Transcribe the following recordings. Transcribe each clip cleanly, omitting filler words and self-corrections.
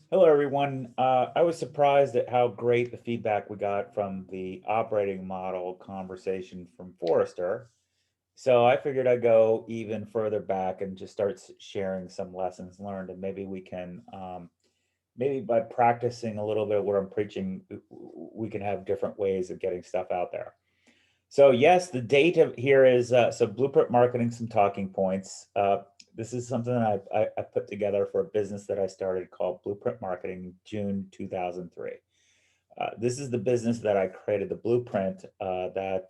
Hello, everyone. I was surprised at how great the feedback we got from the operating model conversation from Forrester. So I figured I'd go even further back and just start sharing some lessons learned, and maybe we can, maybe by practicing a little bit of what I'm preaching, we can have different ways of getting stuff out there. So yes, the date of here is so Blueprint Marketing, some talking points. This is something that I put together for a business that I started called Blueprint Marketing, June 2003. This is the business that I created, the blueprint that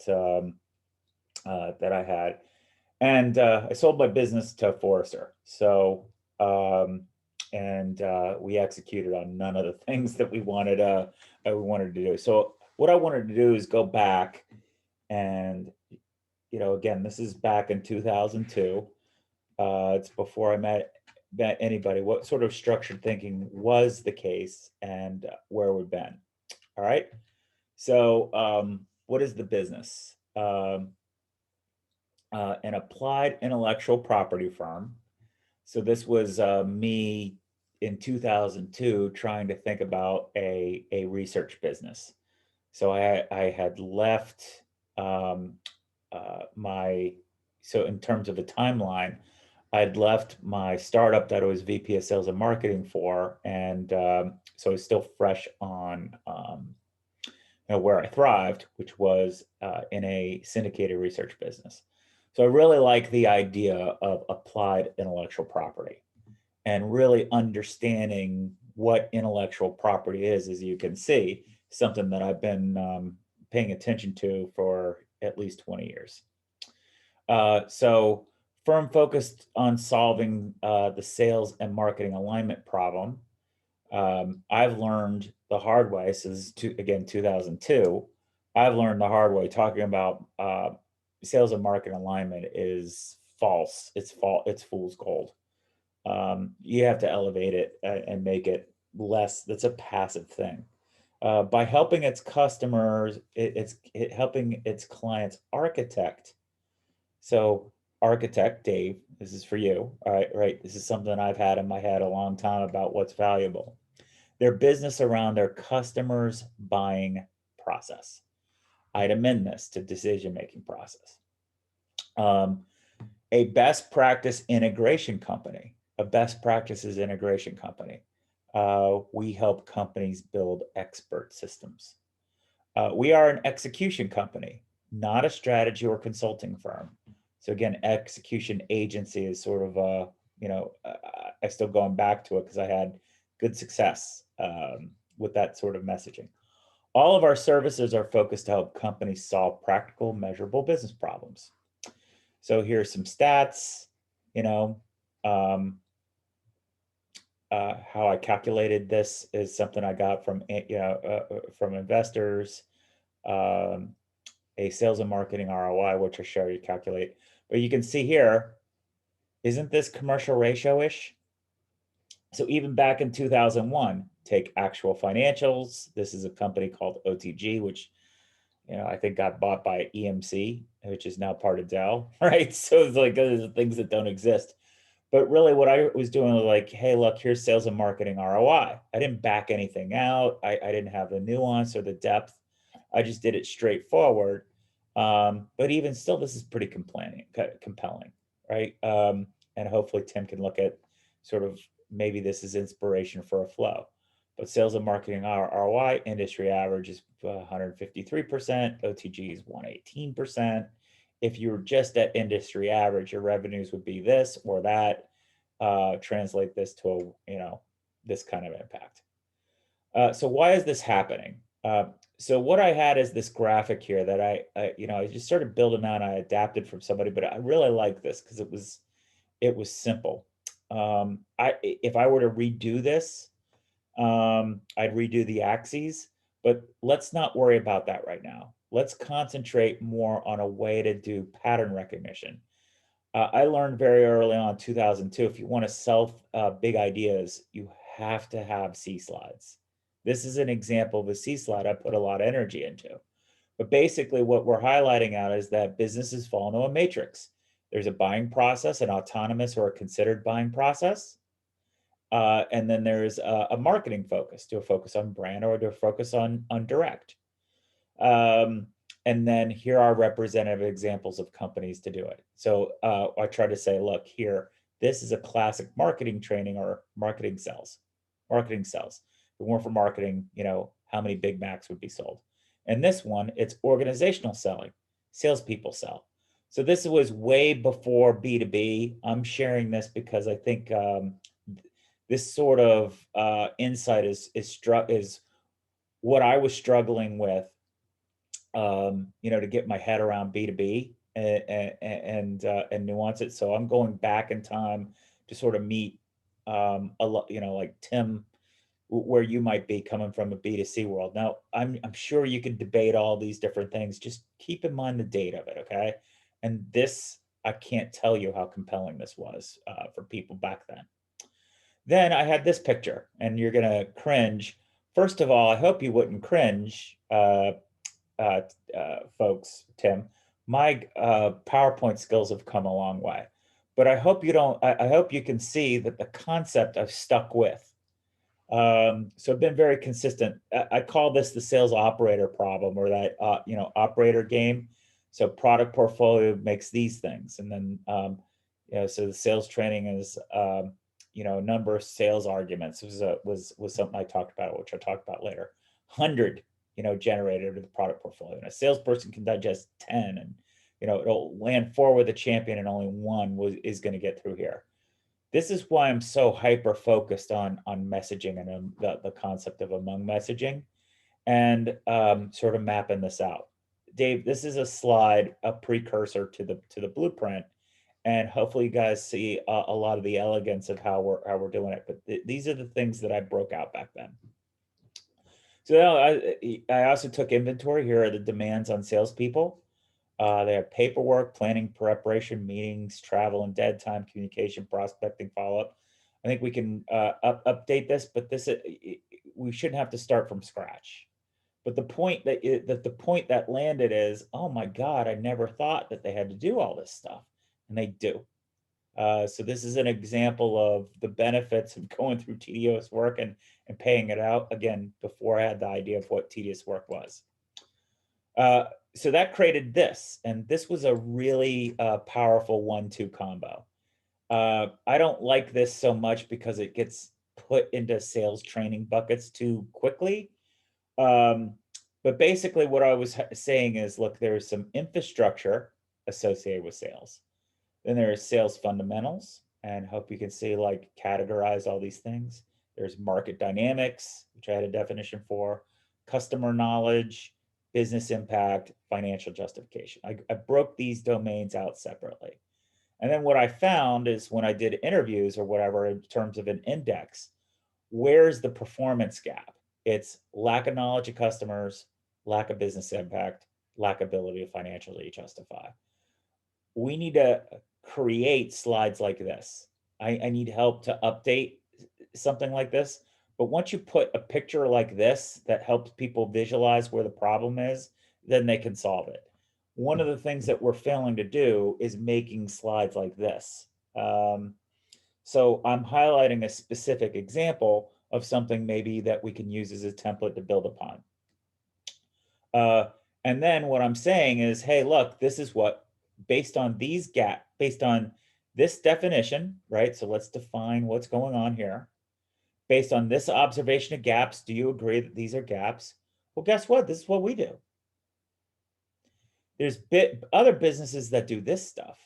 I had, and I sold my business to Forrester. So um, and we executed on none of the things that we wanted to do. So what I wanted to do is go back and again, this is back in 2002. It's before I met anybody. What sort of structured thinking was the case, and where we've been. All right. So, what is the business? An applied intellectual property firm. So this was me in 2002 trying to think about a research business. So I had left um, my so in terms of a timeline, I'd left my startup that I was VP of sales and marketing for, and so it's still fresh on where I thrived, which was in a syndicated research business. So I really like the idea of applied intellectual property and really understanding what intellectual property is, as you can see, something that I've been paying attention to for at least 20 years. So firm focused on solving the sales and marketing alignment problem. I've learned the hard way. This is again 2002. I've learned the hard way talking about sales and marketing alignment is false. It's fool's gold. You have to elevate it and make it less. That's a passive thing. By helping its customers, it's helping its clients architect. So, architect Dave, this is for you. All right, right. This is something I've had in my head a long time about what's valuable. Their business around their customers' buying process. I'd amend this to decision making process. Um, a best practice integration company. A best practices integration company. We help companies build expert systems. We are an execution company, not a strategy or consulting firm. So again, execution agency is sort of I still going back to it because I had good success with that sort of messaging. All of our services are focused to help companies solve practical, measurable business problems. So here's some stats. You know, um, how I calculated this is something I got from from investors. Um, a sales and marketing ROI, which I show you calculate. But you can see here, isn't this commercial ratio-ish? So even back in 2001, take actual financials. This is a company called OTG, which I think got bought by EMC, which is now part of Dell, right? So it's like those things that don't exist. But really, what I was doing was like, hey, look, here's sales and marketing ROI. I didn't back anything out. I didn't have the nuance or the depth. I just did it straightforward. But even still, this is pretty compelling, right? And hopefully, Tim can look at sort of maybe this is inspiration for a flow. But sales and marketing ROI industry average is 153%. OTG is 118%. If you were just at industry average, your revenues would be this or that. Translate this to this kind of impact. So why is this happening? So what I had is this graphic here that I just started building out. I adapted from somebody, but I really like this because it was simple. If I were to redo this, I'd redo the axes, but let's not worry about that right now. Let's concentrate more on a way to do pattern recognition. I learned very early on, 2002, if you want to sell big ideas, you have to have C slides. This is an example of a C slide I put a lot of energy into. But basically, what we're highlighting out is that businesses fall into a matrix. There's a buying process, an autonomous or a considered buying process. And then there's a marketing focus, do a focus on brand or do a focus on direct. Um, and then here are representative examples of companies to do it. So I try to say, look here, this is a classic marketing training or marketing sells. Marketing sells. If it weren't for marketing, how many Big Macs would be sold? And this one, it's organizational selling. Salespeople sell. So this was way before B2B. I'm sharing this because I think this sort of insight is what I was struggling with, to get my head around B2B and nuance it. So I'm going back in time to sort of meet a lot, like Tim, where you might be coming from a B2C world. Now, I'm sure you can debate all these different things. Just keep in mind the date of it, okay? And this, I can't tell you how compelling this was for people back then. Then I had this picture, and you're gonna cringe. First of all, I hope you wouldn't cringe, folks, Tim. My PowerPoint skills have come a long way, but I hope you don't. I hope you can see that the concept I've stuck with. So I've been very consistent. I call this the sales operator problem, or that operator game. So product portfolio makes these things, and then so the sales training is a number of sales arguments. Was something I talked about, which I talked about later. 100 generated to the product portfolio, and a salesperson can digest 10, and it'll land 4 with a champion, and only one is going to get through here. This is why I'm so hyper focused on messaging and the concept of among messaging, and sort of mapping this out. Dave, this is a slide, a precursor to the blueprint, and hopefully you guys see a lot of the elegance of how we're doing it. But these are the things that I broke out back then. So now I also took inventory. Here are the demands on salespeople. They have paperwork, planning, preparation, meetings, travel and dead time, communication, prospecting, follow-up. I think we can update this, but we shouldn't have to start from scratch. But the point that landed is, oh my God, I never thought that they had to do all this stuff, and they do. So this is an example of the benefits of going through tedious work and paying it out, again, before I had the idea of what tedious work was. So that created this, and this was a really powerful 1-2 combo. I don't like this so much because it gets put into sales training buckets too quickly. But basically what I was saying is, look, there's some infrastructure associated with sales. Then there's sales fundamentals, and hope you can see, like, categorize all these things. There's market dynamics, which I had a definition for, customer knowledge, business impact, financial justification. I broke these domains out separately. And then what I found is when I did interviews or whatever, in terms of an index, where's the performance gap? It's lack of knowledge of customers, lack of business impact, lack ability to financially justify. We need to create slides like this. I need help to update something like this. But once you put a picture like this that helps people visualize where the problem is, then they can solve it. One of the things that we're failing to do is making slides like this. So I'm highlighting a specific example of something maybe that we can use as a template to build upon. And then what I'm saying is, hey, look, this is what, based on this definition, right? So let's define what's going on here. Based on this observation of gaps, do you agree that these are gaps? Well, guess what? This is what we do. There's other businesses that do this stuff.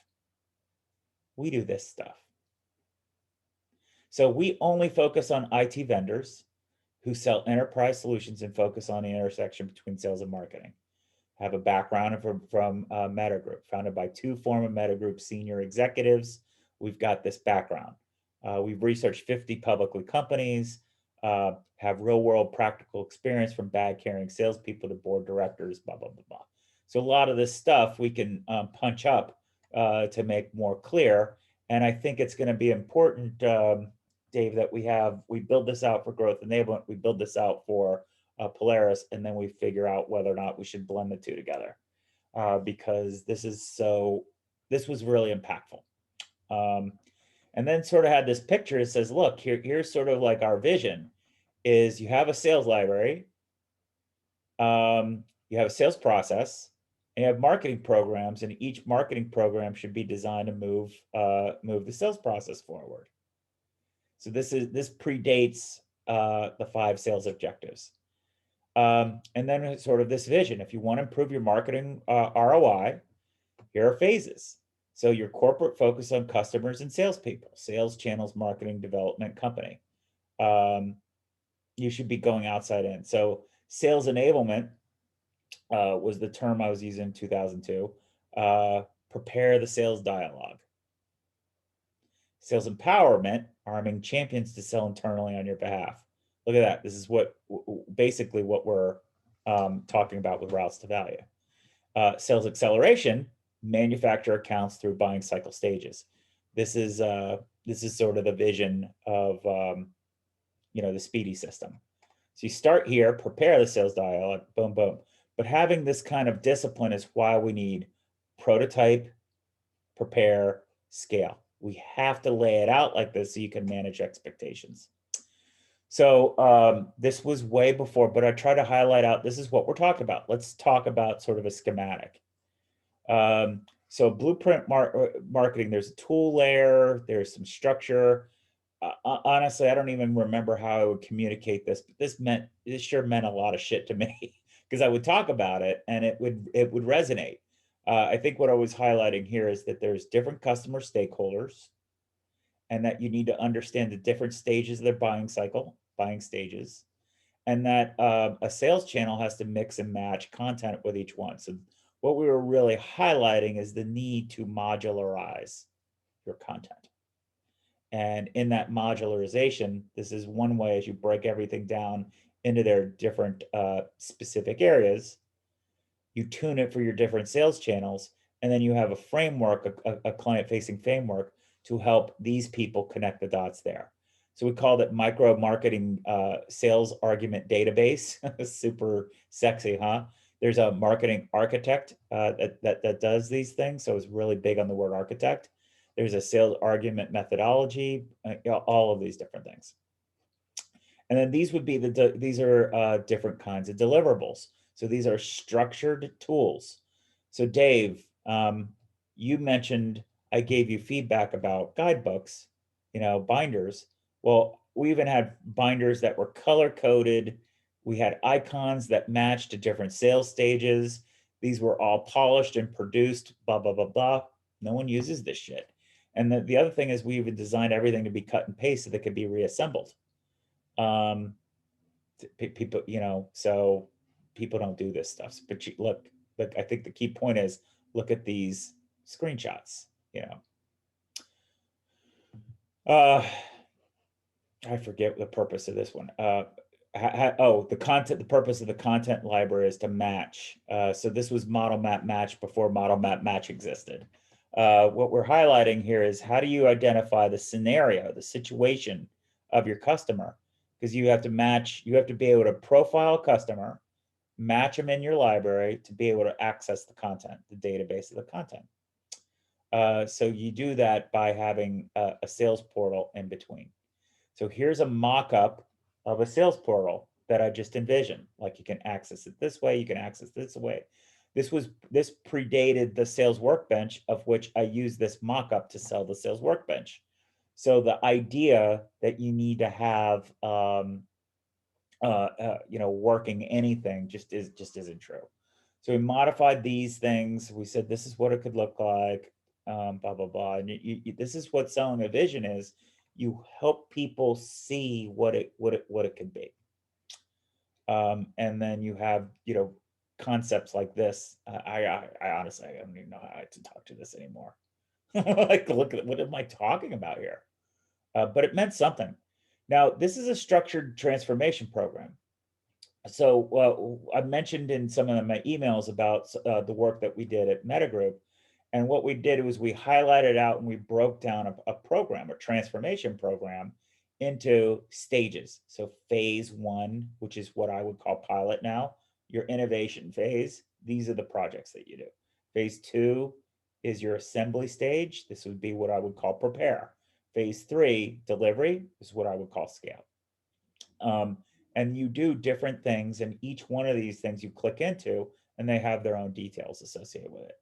We do this stuff. So we only focus on IT vendors who sell enterprise solutions and focus on the intersection between sales and marketing. Have a background from Meta Group, founded by 2 former Meta Group senior executives. We've got this background. We've researched 50 publicly companies, have real world practical experience from bag carrying salespeople to board directors, blah, blah, blah, blah. So a lot of this stuff we can punch up to make more clear. And I think it's going to be important, Dave, that we build this out for growth enablement. We build this out for Polaris, and then we figure out whether or not we should blend the two together, because this was really impactful. And then sort of had this picture that says, look, here's sort of like our vision is you have a sales library, you have a sales process, and you have marketing programs, and each marketing program should be designed to move the sales process forward. So this predates the 5 sales objectives. And then sort of this vision, if you want to improve your marketing ROI, here are phases. So your corporate focus on customers and salespeople, sales channels, marketing, development, company. You should be going outside in. So sales enablement was the term I was using in 2002. Prepare the sales dialogue. Sales empowerment, arming champions to sell internally on your behalf. Look at that. This is what basically what we're talking about with routes to value. Sales acceleration, manufacture accounts through buying cycle stages. This is sort of the vision of the Speedy system. So you start here, prepare the sales dialogue, boom, boom. But having this kind of discipline is why we need prototype, prepare, scale. We have to lay it out like this so you can manage expectations. So this was way before, but I try to highlight out, this is what we're talking about. Let's talk about sort of a schematic. So blueprint marketing, there's a tool layer, there's some structure. Honestly, I don't even remember how I would communicate this, but this sure meant a lot of shit to me because I would talk about it and it would resonate. I think what I was highlighting here is that there's different customer stakeholders and that you need to understand the different stages of their buying cycle, buying stages, and that a sales channel has to mix and match content with each one. So what we were really highlighting is the need to modularize your content. And in that modularization, this is one way as you break everything down into their different specific areas, you tune it for your different sales channels, and then you have a framework, a client-facing framework to help these people connect the dots there. So we called it micro marketing sales argument database. Super sexy, huh? There's a marketing architect that does these things. So it's really big on the word architect. There's a sales argument methodology, all of these different things. And then these would be these are different kinds of deliverables. So these are structured tools. So Dave, you mentioned I gave you feedback about guidebooks, binders. Well, we even had binders that were color coded. We had icons that matched to different sales stages. These were all polished and produced, blah, blah, blah, blah. No one uses this shit. And the other thing is we even designed everything to be cut and paste so that could be reassembled. People, so people don't do this stuff. But look, I think the key point is look at these screenshots, I forget the purpose of this one. The purpose of the content library is to match. So this was model map match before model map match existed. What we're highlighting here is how do you identify the scenario, the situation of your customer? Because you have to match, you have to be able to profile a customer, match them in your library to be able to access the content, the database of the content. So you do that by having a sales portal in between. So here's a mock-up of a sales portal that I just envisioned. Like you can access it this way, you can access this way. This predated the sales workbench, of which I used this mock-up to sell the sales workbench. So the idea that you need to have working anything just isn't true. So we modified these things. We said this is what it could look like, blah blah blah. And this is what selling a vision is. You help people see what it could be. And then you have concepts like this. I honestly I don't even know how to talk to this anymore. Like, look at what am I talking about here? But it meant something. Now, this is a structured transformation program. So I mentioned in some of my emails about the work that we did at Metagroup. And what we did was we highlighted out and we broke down a program, a transformation program, into stages. So phase 1, which is what I would call pilot now, your innovation phase. These are the projects that you do. Phase 2 is your assembly stage. This would be what I would call prepare. Phase 3, delivery, is what I would call scale. And you do different things, and each one of these things you click into, and they have their own details associated with it.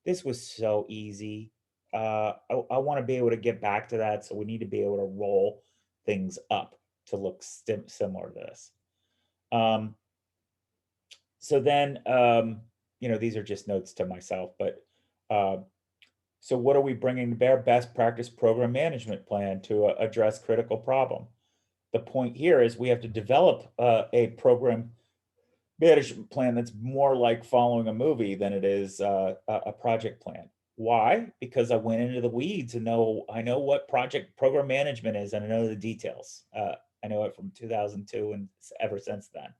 This was so easy. I want to be able to get back to that, so we need to be able to roll things up to look similar to this. So then, these are just notes to myself, but so what are we bringing to bear? Best practice program management plan to address critical problem. The point here is we have to develop a program management plan that's more like following a movie than it is a project plan. Why? Because I went into the weeds and I know what project program management is, and I know the details. I know it from 2002 and ever since then.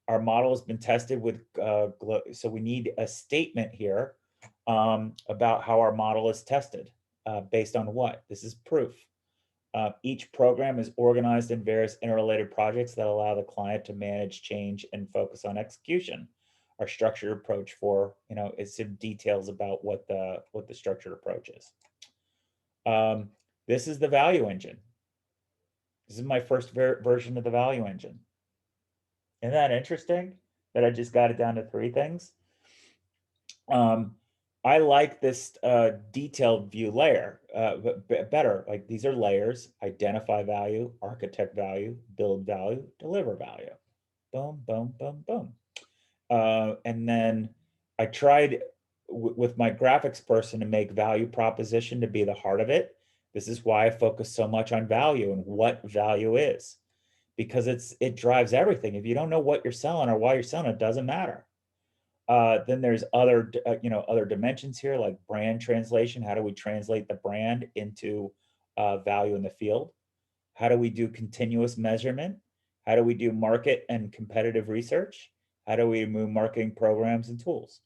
Our model has been tested with, so we need a statement here about how our model is tested. Based on what? This is proof. Each program is organized in various interrelated projects that allow the client to manage change and focus on execution. Our structured approach is some details about what the structured approach is. This is the value engine. This is my first version of the value engine. Isn't that interesting that I just got it down to 3 things? I like this detailed view layer better. Like, these are layers: identify value, architect value, build value, deliver value. Boom, boom, boom, boom. And then I tried with my graphics person to make value proposition to be the heart of it. This is why I focus so much on value and what value is, because it drives everything. If you don't know what you're selling or why you're selling, it doesn't matter. Then there's other dimensions here, like brand translation. How do we translate the brand into value in the field? How do we do continuous measurement? How do we do market and competitive research? How do we move marketing programs and tools?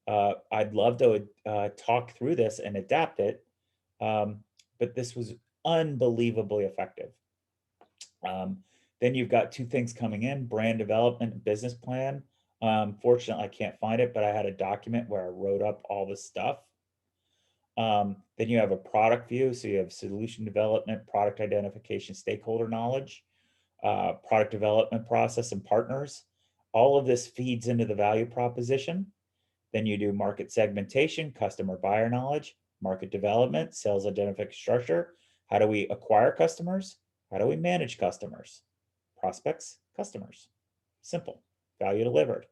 I'd love to talk through this and adapt it, but this was unbelievably effective. Then you've got 2 things coming in: brand development and business plan. Fortunately, I can't find it, but I had a document where I wrote up all this stuff. Then you have a product view. So you have solution development, product identification, stakeholder knowledge, product development process, and partners. All of this feeds into the value proposition. Then you do market segmentation, customer buyer knowledge, market development, sales identification structure. How do we acquire customers? How do we manage customers? Prospects, customers. Simple. Value delivered.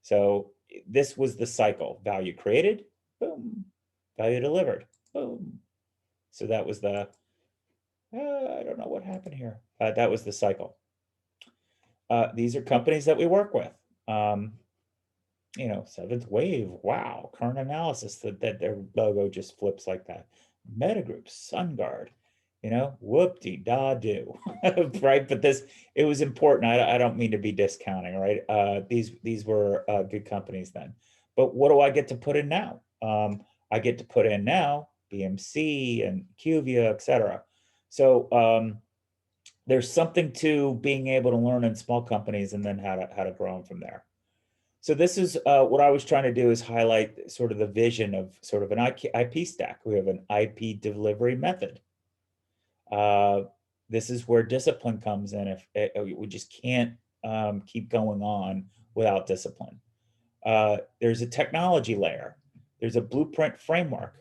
So this was the cycle: value created, boom; value delivered, boom. So that was the, I don't know what happened here. That was the cycle. These are companies that we work with. Seventh Wave, wow, Current Analysis, that their logo just flips like that. Metagroup, SunGard, whoop-de-da-do, right? But it was important. I don't mean to be discounting, right? These were good companies then. But what do I get to put in now? I get to put in now BMC and Qvia, et cetera. So there's something to being able to learn in small companies and then how to grow them from there. So this is what I was trying to do, is highlight sort of the vision of sort of an IP stack. We have an IP delivery method. This is where discipline comes in. We just can't keep going on without discipline. There's a technology layer. There's a blueprint framework.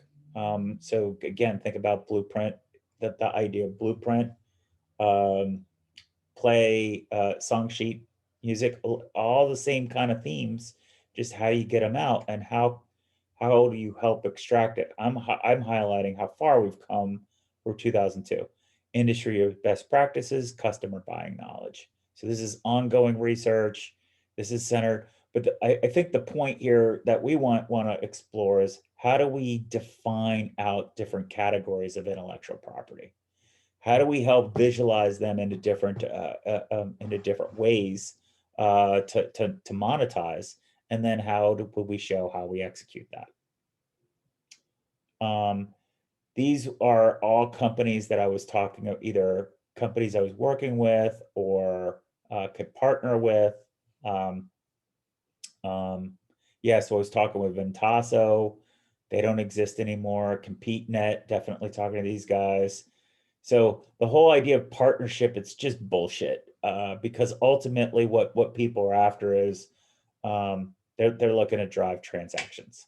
So again, think about blueprint, the idea of blueprint, play, song sheet, music, all the same kind of themes. Just how do you get them out, and how do you help extract it? I'm highlighting how far we've come for 2002. Industry best practices, customer buying knowledge. So this is ongoing research. This is centered. But I think the point here that we want to explore is, how do we define out different categories of intellectual property? How do we help visualize them into different ways to monetize? And then how will we show how we execute that? These are all companies that I was talking about, either companies I was working with or could partner with. So I was talking with Ventasso. They don't exist anymore. CompeteNet, definitely talking to these guys. So the whole idea of partnership, it's just bullshit. Because ultimately what people are after is they're looking to drive transactions.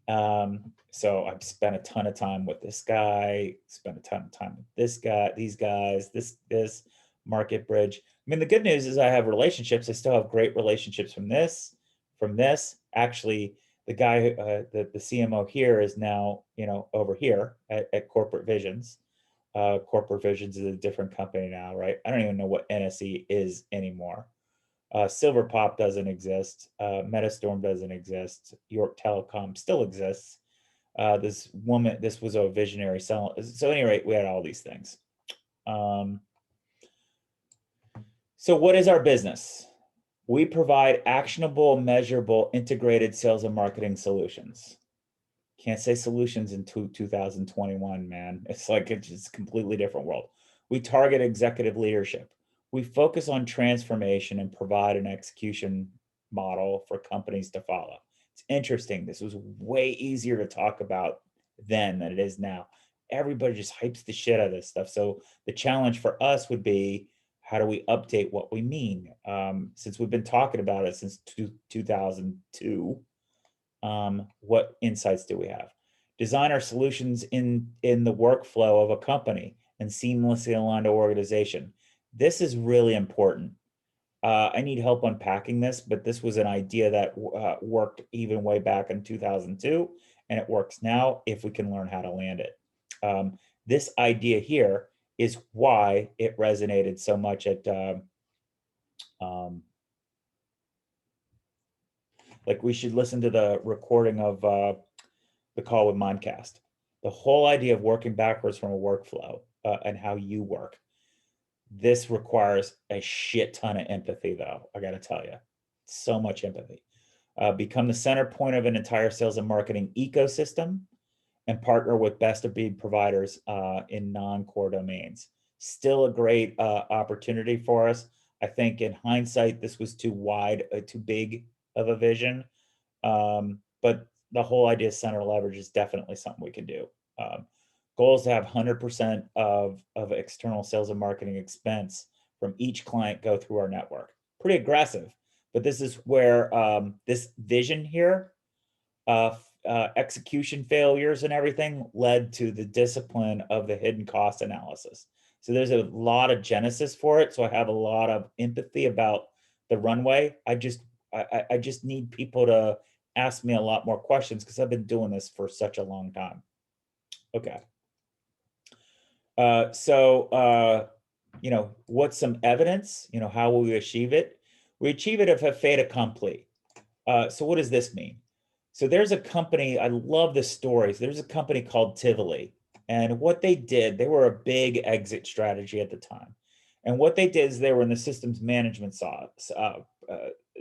So I've spent a ton of time with this guy, spent a ton of time with this guy, these guys, this Market Bridge. I mean, the good news is I have relationships. I still have great relationships from this, from this. Actually, the guy, the CMO here is now, over here at Corporate Visions. Corporate Visions is a different company now, right? I don't even know what NSE is anymore. Silverpop doesn't exist. Metastorm doesn't exist. York Telecom still exists. This woman, this was a visionary sell. So, at any rate, we had all these things. So, what is our business? We provide actionable, measurable, integrated sales and marketing solutions. Can't say solutions in 2021, man. It's like it's a completely different world. We target executive leadership. We focus on transformation and provide an execution model for companies to follow. It's interesting. This was way easier to talk about then than it is now. Everybody just hypes the shit out of this stuff. So the challenge for us would be, how do we update what we mean? Since we've been talking about it since 2002, what insights do we have? Design our solutions in the workflow of a company and seamlessly align to organization. This is really important. I need help unpacking this, but this was an idea that worked even way back in 2002, and it works now if we can learn how to land it. This idea here is why it resonated so much at like, we should listen to the recording of the call with Mimecast. The whole idea of working backwards from a workflow and how you work. This requires a shit ton of empathy, though. I got to tell you, so much empathy. Become the center point of an entire sales and marketing ecosystem, and partner with best of breed providers in non-core domains. Still a great opportunity for us. I think in hindsight, this was too wide, too big of a vision. But the whole idea of center leverage is definitely something we can do. Goal is to have 100% of external sales and marketing expense from each client go through our network. Pretty aggressive, but this is where this vision here, execution failures and everything, led to the discipline of the hidden cost analysis. So there's a lot of genesis for it. So I have a lot of empathy about the runway. I just need people to ask me a lot more questions because I've been doing this for such a long time. Okay. What's some evidence? How will we achieve it? We achieve it if a fait accompli. So what does this mean? So there's a company, I love the stories. There's a company called Tivoli. And what they did, they were a big exit strategy at the time. And what they did is they were in the systems management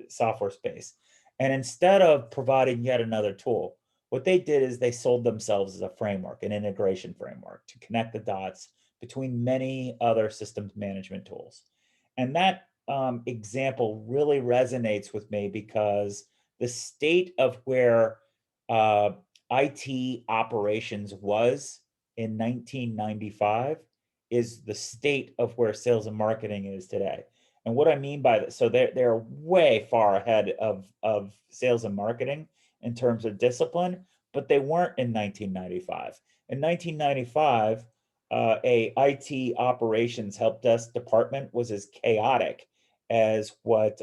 software space. And instead of providing yet another tool, what they did is they sold themselves as a framework, an integration framework to connect the dots between many other systems management tools. And that example really resonates with me because the state of where IT operations was in 1995 is the state of where sales and marketing is today. And what I mean by that, so they're way far ahead of sales and marketing in terms of discipline, but they weren't in 1995. In 1995, a IT operations help desk department was as chaotic as what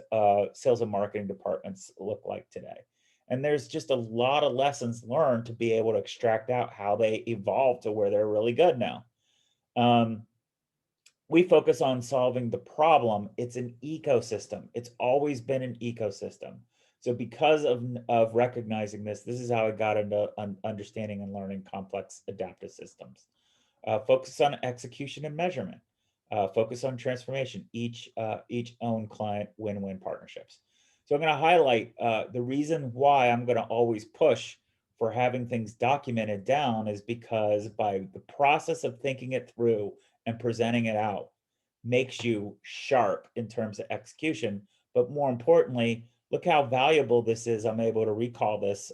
sales and marketing departments look like today. And there's just a lot of lessons learned to be able to extract out how they evolved to where they're really good now. We focus on solving the problem. It's an ecosystem. It's always been an ecosystem. So because of recognizing this is how I got into understanding and learning complex adaptive systems. Focus on execution and measurement. Focus on transformation. Each own client win-win partnerships. So I'm going to highlight the reason why I'm going to always push for having things documented down is because by the process of thinking it through and presenting it out makes you sharp in terms of execution, but more importantly, look how valuable this is. I'm able to recall this,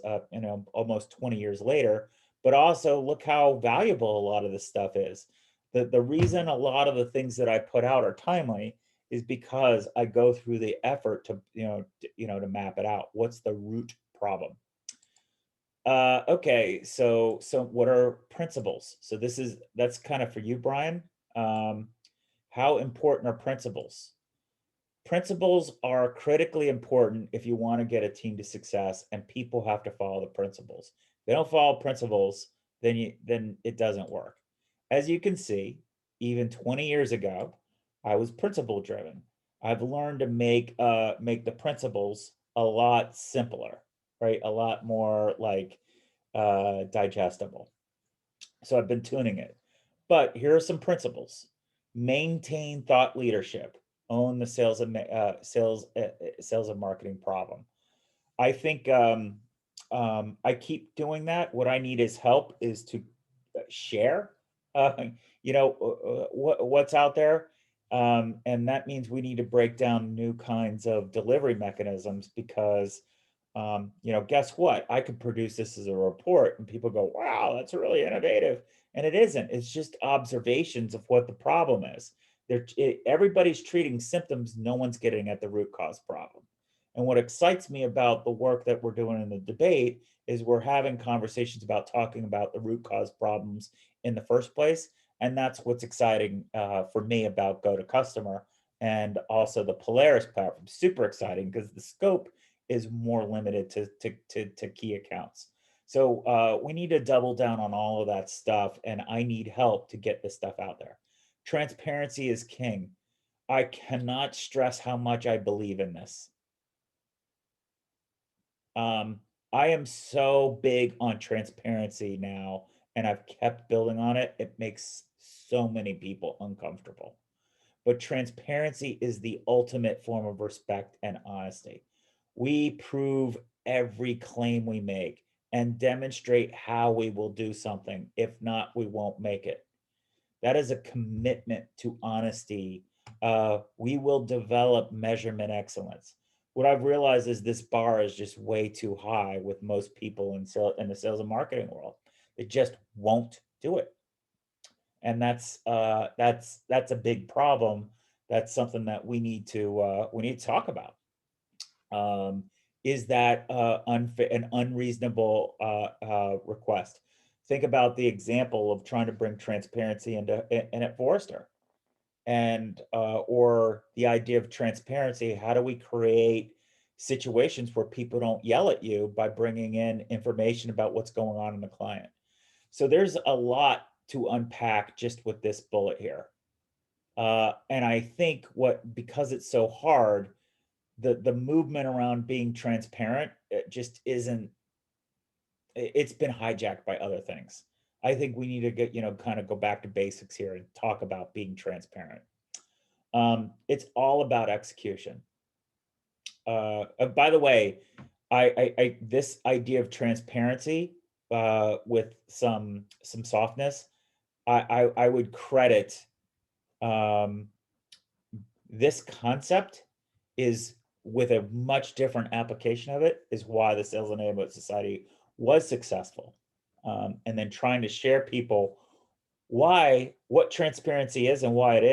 almost 20 years later, but also look how valuable a lot of this stuff is. The reason a lot of the things that I put out are timely is because I go through the effort to, to map it out. What's the root problem? Okay, so what are principles? So that's kind of for you, Brian. Um, how important are principles? Principles are critically important if you want to get a team to success, and people have to follow the principles. If they don't follow principles, then it doesn't work. As you can see, even 20 years ago, I was principle driven. I've learned to make the principles a lot simpler, right? A lot more like digestible. So I've been tuning it. But here are some principles. Maintain thought leadership. Own the sales and marketing problem. I think I keep doing that. What I need is help is to share, uh, what's out there. And that means we need to break down new kinds of delivery mechanisms because, guess what? I could produce this as a report and people go, wow, that's really innovative. And it isn't. It's just observations of what the problem is. Everybody's treating symptoms. No one's getting at the root cause problem. And what excites me about the work that we're doing in the debate is we're having conversations about talking about the root cause problems in the first place. And that's what's exciting for me about Go to Customer and also the Polaris platform. Super exciting because the scope is more limited to key accounts. So we need to double down on all of that stuff, and I need help to get this stuff out there. Transparency is king. I cannot stress how much I believe in this. Um, I am so big on transparency now, and I've kept building on it. It makes so many people uncomfortable. But transparency is the ultimate form of respect and honesty. We prove every claim we make and demonstrate how we will do something. If not, we won't make it. That is a commitment to honesty. We will develop measurement excellence. What I've realized is this bar is just way too high with most people in the sales and marketing world. They just won't do it, and that's a big problem. That's something that we need to talk about. Um, is that an unreasonable request? Think about the example of trying to bring transparency in at Forrester, and or the idea of transparency. How do we create situations where people don't yell at you by bringing in information about what's going on in the client? So there's a lot to unpack just with this bullet here. And I think because it's so hard, the movement around being transparent, it just isn't, it's been hijacked by other things. I think we need to kind of go back to basics here and talk about being transparent. It's all about execution. By the way, this idea of transparency with some softness, I would credit um, this concept is with a much different application of it is why the Sales Enablement Society was successful. And then trying to share people what transparency is and why it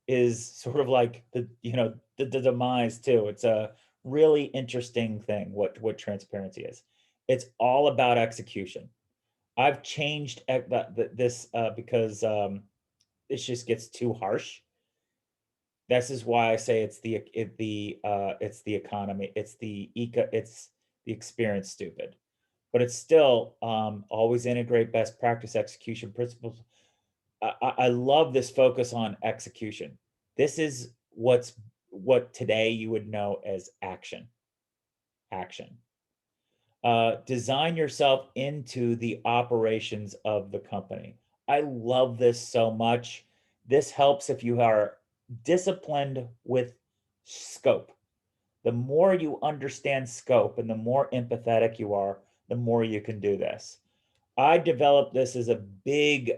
is sort of like the demise too. It's a really interesting thing what transparency is. It's all about execution. I've changed this because it just gets too harsh. This is why I say it's the economy, it's the experience stupid. But it's still always integrate best practice execution principles. I love this focus on execution. This is what today you would know as action. Action. Design yourself into the operations of the company. I love this so much. This helps if you are disciplined with scope. The more you understand scope and the more empathetic you are, the more you can do this. I developed this as a big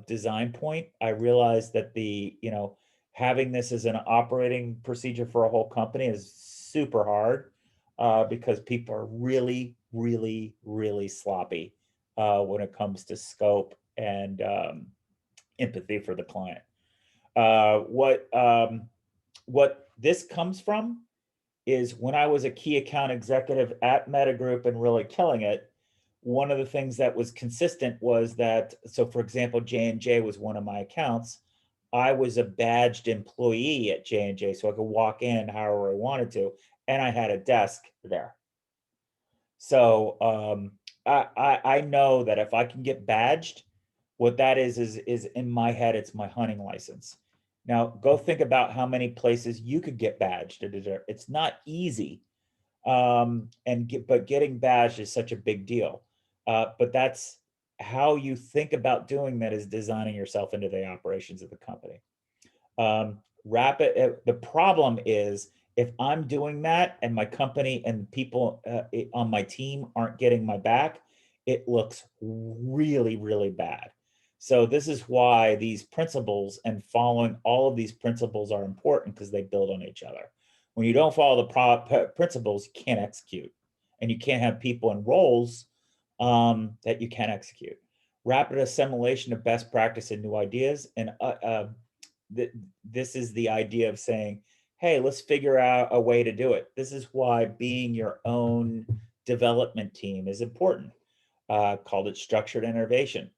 design point. I realized that having this as an operating procedure for a whole company is super hard because people are really, really, really sloppy when it comes to scope and empathy for the client. What this comes from is when I was a key account executive at Meta Group and really killing it, one of the things that was consistent was that, so for example, J&J was one of my accounts. I was a badged employee at J&J, so I could walk in however I wanted to, and I had a desk there. So I know that if I can get badged, what that is in my head, it's my hunting license. Now go think about how many places you could get badged. It's not easy, but getting badged is such a big deal. But that's how you think about doing that, is designing yourself into the operations of the company. The problem is if I'm doing that and my company and people on my team aren't getting my back, it looks really, really bad. So this is why these principles and following all of these principles are important, because they build on each other. When you don't follow the principles, you can't execute, and you can't have people in roles that you can't execute. Rapid assimilation of best practice and new ideas, and this is the idea of saying, hey, let's figure out a way to do it. This is why being your own development team is important. Called it structured innovation.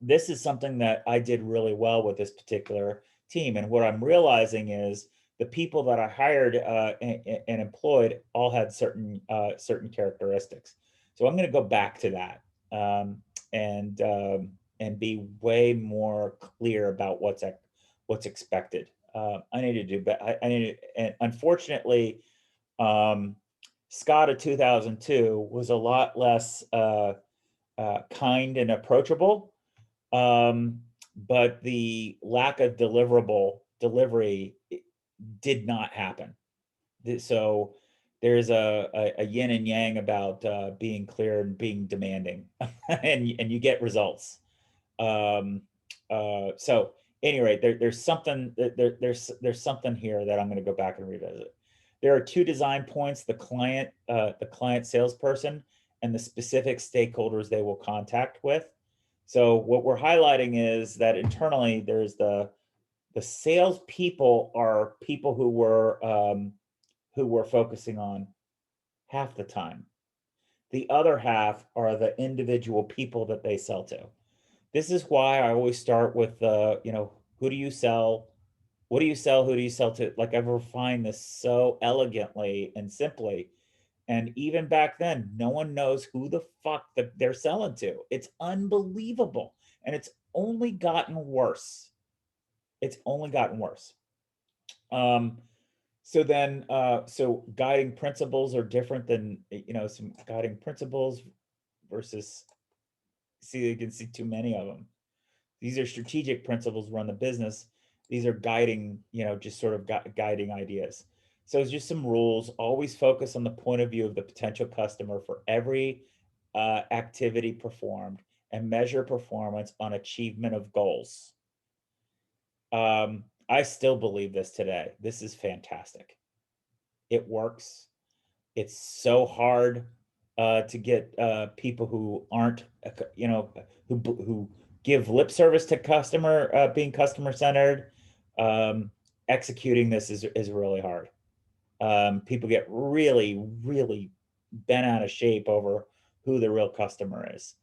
This is something that I did really well with this particular team. And what I'm realizing is the people that I hired and employed all had certain characteristics. So I'm going to go back to that and be way more clear about what's expected. I need to do better. I need to, and unfortunately, Scott of 2002 was a lot less kind and approachable, but the lack of delivery did not happen. So there's a yin and yang about being clear and being demanding, and you get results. So anyway, there's something there's something here that I'm going to go back and revisit. There are two design points: the client salesperson, and the specific stakeholders they will contact with. So what we're highlighting is that internally there's the sales people are people who we're focusing on half the time. The other half are the individual people that they sell to. This is why I always start with who do you sell? What do you sell? Who do you sell to? Like, I've refined this so elegantly and simply. And even back then, no one knows who the fuck that they're selling to. It's unbelievable. And it's only gotten worse. It's only gotten worse. So guiding principles are different than, some guiding principles versus, see, you can see too many of them. These are strategic principles run the business. These are guiding, just sort of guiding ideas. So it's just some rules. Always focus on the point of view of the potential customer for every activity performed, and measure performance on achievement of goals. I still believe this today. This is fantastic. It works. It's so hard to get people who aren't, who give lip service to being customer centered. Executing this is really hard. People get really, really bent out of shape over who the real customer is.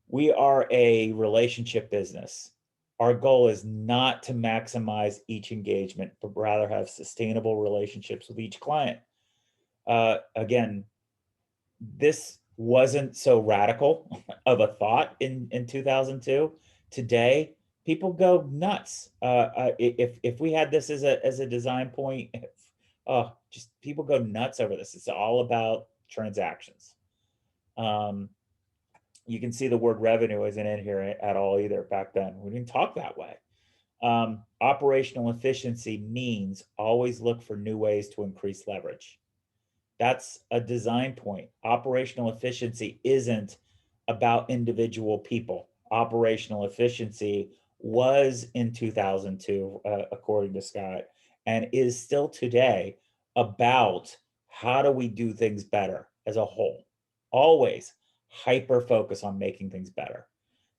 We are a relationship business. Our goal is not to maximize each engagement, but rather have sustainable relationships with each client. Again, this wasn't so radical of a thought in 2002. Today, people go nuts. If we had this as a design point, just people go nuts over this. It's all about transactions. You can see the word revenue isn't in here at all either. Back then, we didn't talk that way. Operational efficiency means always look for new ways to increase leverage. That's a design point. Operational efficiency isn't about individual people. Operational efficiency was in 2002, according to Scott, and is still today, about how do we do things better as a whole. Always hyper focus on making things better.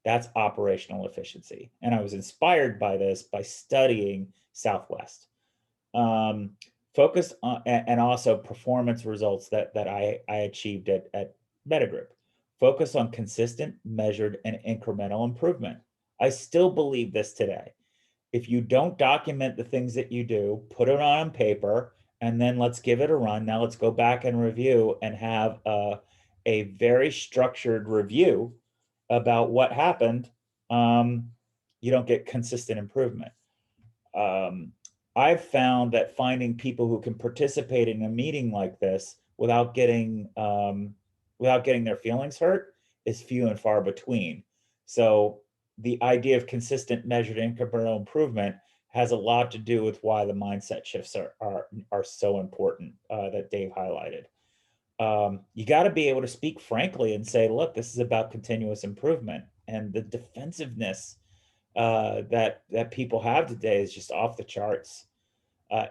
That's operational efficiency. And I was inspired by this by studying Southwest. Um, Focused on, and also performance results that I achieved at Metagroup. Focus on consistent, measured, and incremental improvement. I still believe this today. If you don't document the things that you do, put it on paper, and then let's give it a run. Now let's go back and review and have a very structured review about what happened. Um, you don't get consistent improvement. Um, I've found that finding people who can participate in a meeting like this without getting their feelings hurt is few and far between. So the idea of consistent, measured incremental improvement has a lot to do with why the mindset shifts are so important that Dave highlighted. You got to be able to speak frankly and say, look, this is about continuous improvement, and the defensiveness that people have today is just off the charts.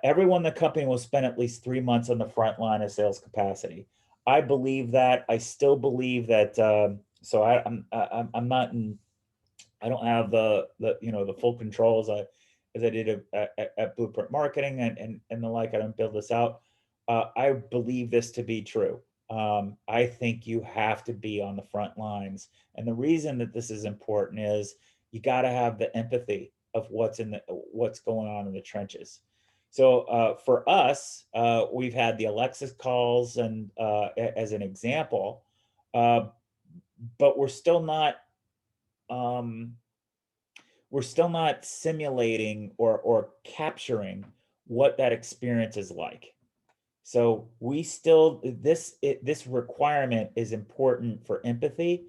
Everyone in the company will spend at least 3 months on the front line of sales capacity. I believe that. I still believe that. So I'm not in. I don't have the full control as I did at Blueprint Marketing and the like. I don't build this out. I believe this to be true. I think you have to be on the front lines, and the reason that this is important is you got to have the empathy of what's going on in the trenches. So for us, we've had the Alexis calls and as an example, uh, but um, we're still not simulating or capturing what that experience is like. So we still this requirement is important for empathy.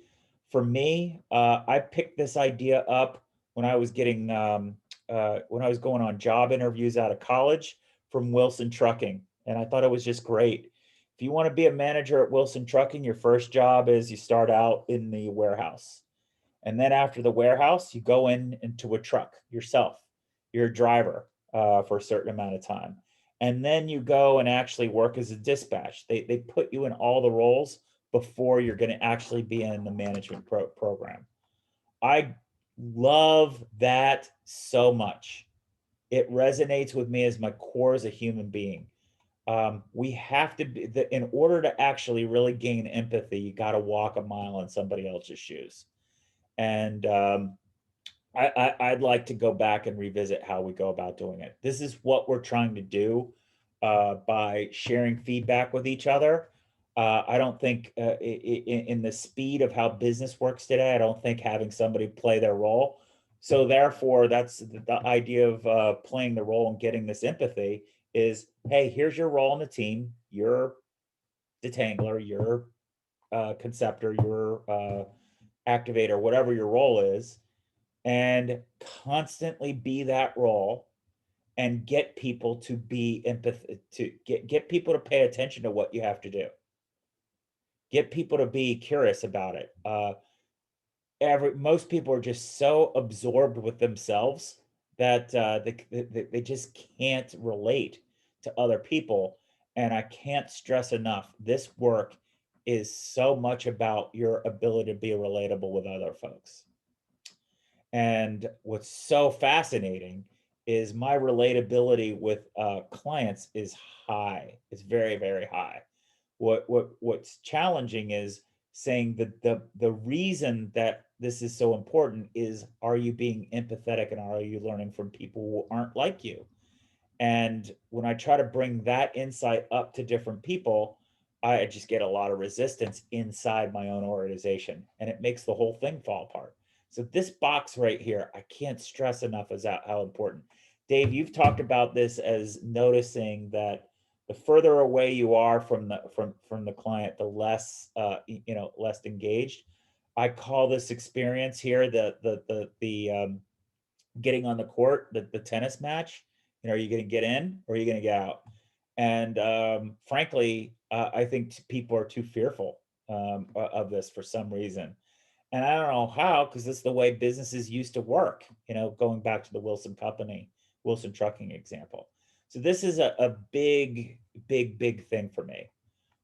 For me, I picked this idea up when I was when I was going on job interviews out of college from Wilson Trucking, and I thought it was just great. If you want to be a manager at Wilson Trucking, your first job is you start out in the warehouse. And then after the warehouse, you go into a truck yourself. You're a driver for a certain amount of time. And then you go and actually work as a dispatch. They put you in all the roles before you're going to actually be in the management program. I love that so much. It resonates with me as my core as a human being. We have to be, in order to actually really gain empathy, you got to walk a mile in somebody else's shoes. And I'd like to go back and revisit how we go about doing it. This is what we're trying to do by sharing feedback with each other. I don't think in the speed of how business works today, I don't think having somebody play their role. So therefore, that's the idea of playing the role and getting this empathy is, hey, here's your role in the team. You're detangler, you're conceptor, you're activator, whatever your role is, and constantly be that role and get people to be empathy to get people to pay attention to what you have to do. Get people to be curious about it. Every Most people are just so absorbed with themselves that they just can't relate to other people. And I can't stress enough, this work is so much about your ability to be relatable with other folks. And what's so fascinating is my relatability with clients is high. It's very, very high. What's challenging is saying that the reason that this is so important is, are you being empathetic and are you learning from people who aren't like you? And when I try to bring that insight up to different people, I just get a lot of resistance inside my own organization, and it makes the whole thing fall apart. So this box right here, I can't stress enough is how important. Dave, you've talked about this as noticing that the further away you are from the client, the less less engaged. I call this experience here the getting on the court, the tennis match. Are you going to get in or are you going to get out? And frankly, I think people are too fearful of this for some reason. And I don't know how, because it's the way businesses used to work, going back to the Wilson Trucking example. So this is a big, big thing for me.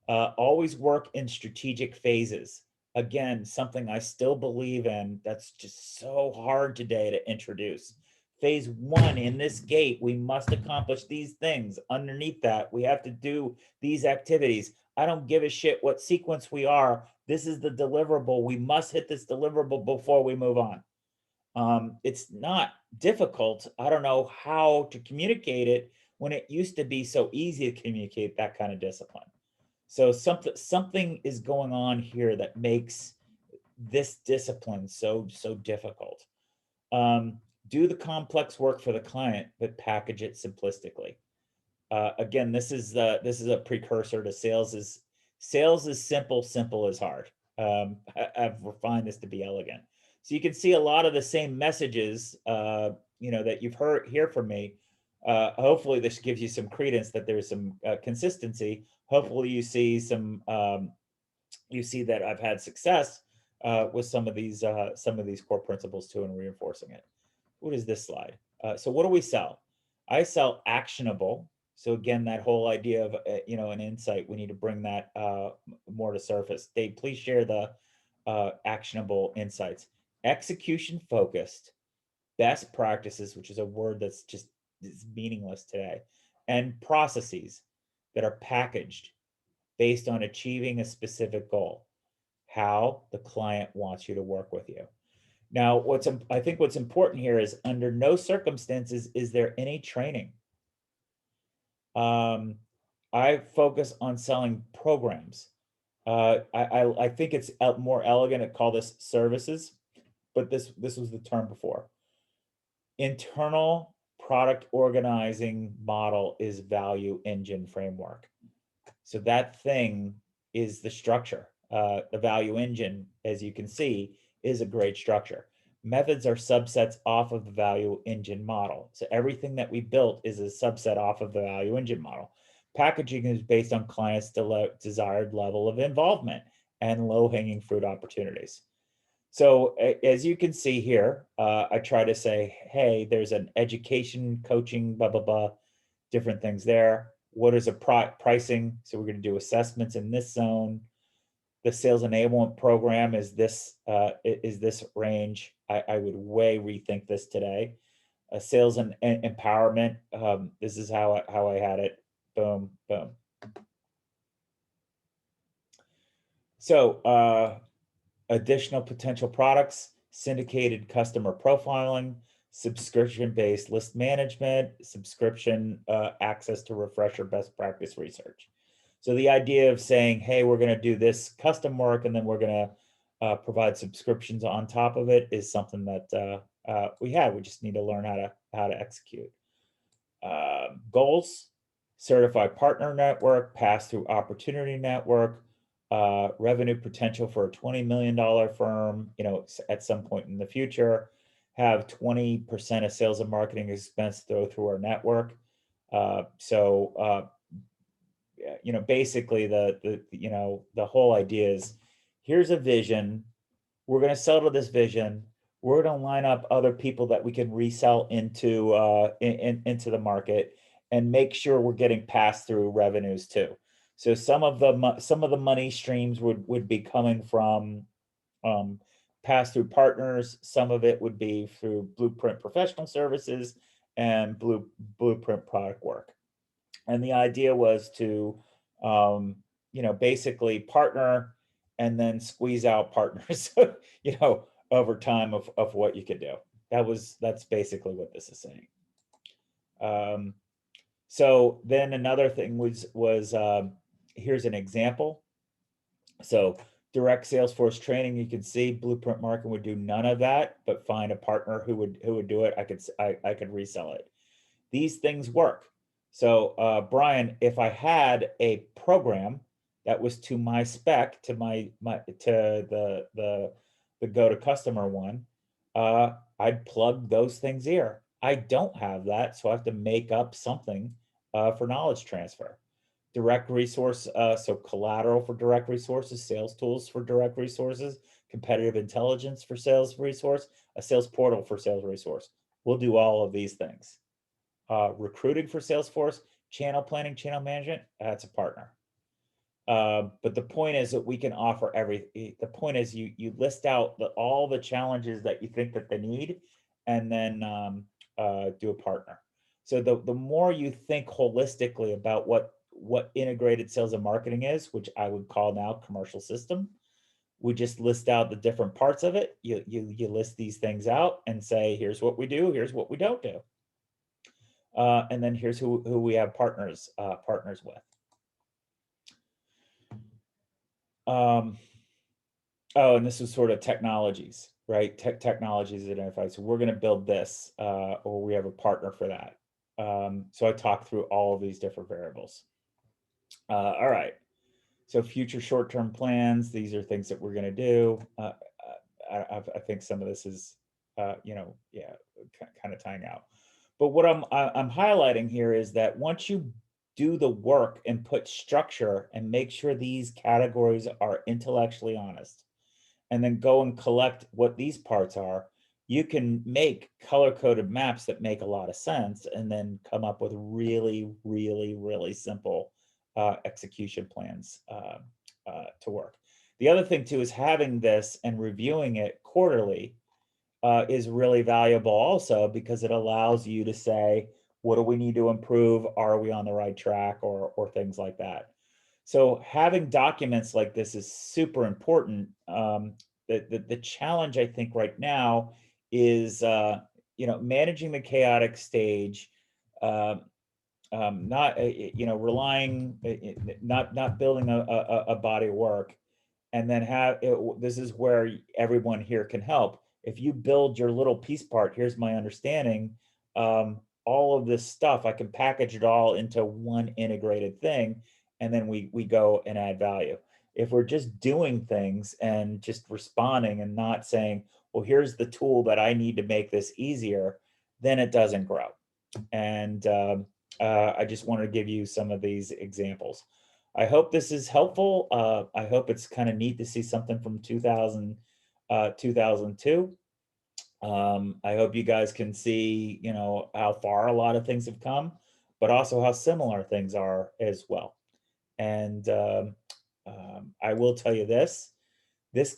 Always work in strategic phases. Again, something I still believe in that's just so hard today to introduce. Phase one, in this gate, we must accomplish these things. Underneath that, we have to do these activities. I don't give a shit what sequence we are. This is the deliverable. We must hit this deliverable before we move on. It's not difficult. I don't know how to communicate it when it used to be so easy to communicate that kind of discipline. So something is going on here that makes this discipline so difficult. Um, do the complex work for the client, but package it simplistically. Again, this is a precursor to sales is simple, simple is hard. I've refined this to be elegant. So you can see a lot of the same messages, that you've hear from me. Hopefully, this gives you some credence that there's some consistency. Hopefully, you see that I've had success with some of these core principles too, and reinforcing it. What is this slide? So what do we sell? I sell actionable. So again, that whole idea of an insight, we need to bring that more to surface. Dave, please share the actionable insights. Execution focused, best practices, which is a word that's just is meaningless today, and processes that are packaged based on achieving a specific goal. How the client wants you to work with you. Now, I think what's important here is under no circumstances is there any training. I focus on selling programs. I think it's more elegant to call this services, but this was the term before. Internal product organizing model is value engine framework. So that thing is the structure. The value engine, as you can see, is a great structure. Methods are subsets off of the value engine model. So everything that we built is a subset off of the value engine model. Packaging is based on clients' desired level of involvement and low-hanging fruit opportunities. So as you can see here, I try to say, hey, there's an education, coaching, blah, blah, blah, different things there. What is a pricing? So we're going to do assessments in this zone. The sales enablement program is this range. I would way rethink this today. Sales and empowerment. This is how I had it. Boom, boom. So additional potential products, syndicated customer profiling, subscription-based list management, subscription access to refresher best practice research. So the idea of saying, hey, we're going to do this custom work and then we're going to provide subscriptions on top of it is something that we have. We just need to learn how to execute. Goals: certified partner network, pass-through opportunity network, revenue potential for a $20 million firm, at some point in the future, have 20% of sales and marketing expense go through our network. Basically the whole idea is, here's a vision. We're going to sell to this vision. We're going to line up other people that we can resell into into the market and make sure we're getting pass through revenues too. So some of the money streams would be coming from pass through partners. Some of it would be through Blueprint professional services and Blueprint product work. And the idea was to basically partner and then squeeze out partners over time of what you could do. That's basically what this is saying. So then another thing was here's an example. So direct sales force training, you can see Blueprint Marketing would do none of that, but find a partner who would do it. I could resell it. These things work. So Brian, if I had a program that was to my spec, to the go to customer one, I'd plug those things here. I don't have that, so I have to make up something for knowledge transfer. Direct resource, so collateral for direct resources, sales tools for direct resources, competitive intelligence for sales resource, a sales portal for sales resource. We'll do all of these things. Recruiting for Salesforce, channel planning, channel management, that's a partner. But the point is that we can offer the point is you list out all the challenges that you think that they need, and then do a partner. So the more you think holistically about what integrated sales and marketing is, which I would call now commercial system, we just list out the different parts of it. You list these things out and say, here's what we do, here's what we don't do, and then here's who we have partners with. Oh, and this is sort of technologies, right? Technologies identified. So we're going to build this, or we have a partner for that. So I talked through all of these different variables. All right. So future short-term plans. These are things that we're going to do. I think some of this is, yeah, kind of tying out. But what I'm highlighting here is that once you do the work and put structure and make sure these categories are intellectually honest, and then go and collect what these parts are, you can make color-coded maps that make a lot of sense, and then come up with really, really, really simple execution plans to work. The other thing too is having this and reviewing it quarterly is really valuable also, because it allows you to say, what do we need to improve? Are we on the right track, or things like that? So having documents like this is super important. The challenge I think right now is managing the chaotic stage, not relying, not building a body of work, and then this is where everyone here can help. If you build your little piece part, here's my understanding, all of this stuff, I can package it all into one integrated thing, and then we go and add value. If we're just doing things and just responding and not saying, well, here's the tool that I need to make this easier, then it doesn't grow. And I just wanted to give you some of these examples. I hope this is helpful. I hope it's kind of neat to see something from 2002. I hope you guys can see, how far a lot of things have come, but also how similar things are as well. And I will tell you this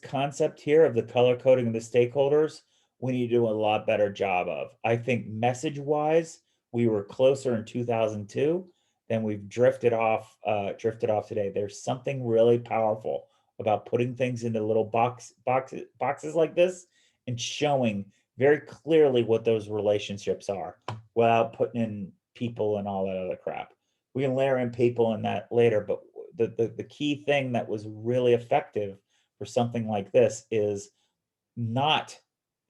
concept here of the color coding of the stakeholders, we need to do a lot better job of. I think message wise, we were closer in 2002 than we've drifted off today. There's something really powerful about putting things into little boxes like this and showing very clearly what those relationships are without putting in people and all that other crap. We can layer in people in that later, but the key thing that was really effective for something like this is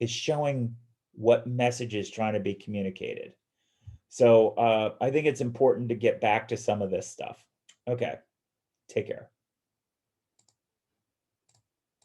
showing what message is trying to be communicated. So I think it's important to get back to some of this stuff. Okay, take care.